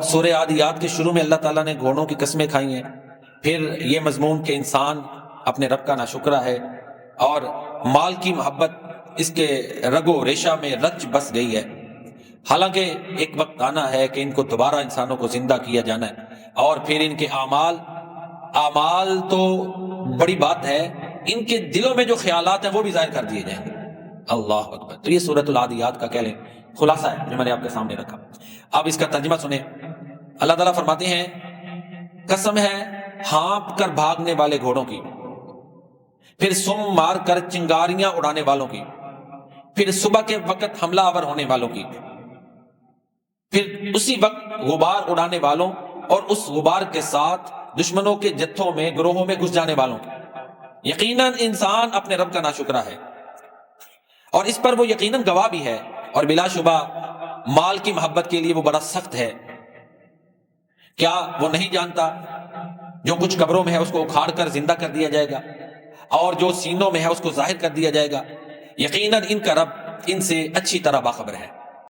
سورہ عادیات کے شروع میں اللہ تعالیٰ نے گھوڑوں کی قسمیں کھائی ہیں، پھر یہ مضمون کہ انسان اپنے رب کا ناشکرا ہے اور مال کی محبت اس کے رگ و ریشہ میں رچ بس گئی ہے، حالانکہ ایک وقت آنا ہے کہ ان کو دوبارہ انسانوں کو زندہ کیا جانا ہے، اور پھر ان کے اعمال تو بڑی بات ہے، ان کے دلوں میں جو خیالات ہیں وہ بھی ظاہر کر دیے جائیں گے۔ اللہ اکبر۔ تو یہ سورۃ العادیات کا کہہ لیں خلاصہ ہے جو میں نے آپ کے سامنے رکھا۔ اب اس کا ترجمہ سنیں۔ اللہ تعالیٰ فرماتے ہیں قسم ہے ہانپ کر بھاگنے والے گھوڑوں کی، پھر سم مار کر چنگاریاں اڑانے والوں کی، پھر صبح کے وقت حملہ آور ہونے والوں کی، پھر اسی وقت غبار اڑانے والوں اور اس غبار کے ساتھ دشمنوں کے جتھوں میں گروہوں میں گھس جانے والوں کی۔ یقیناً انسان اپنے رب کا ناشکرا ہے اور اس پر وہ یقیناً گواہ بھی ہے، اور بلا شبہ مال کی محبت کے لیے وہ بڑا سخت ہے۔ کیا وہ نہیں جانتا جو کچھ قبروں میں ہے اس کو اکھاڑ کر زندہ کر دیا جائے گا، اور جو سینوں میں ہے اس کو ظاہر کر دیا جائے گا؟ یقیناً ان کا رب ان سے اچھی طرح باخبر ہے۔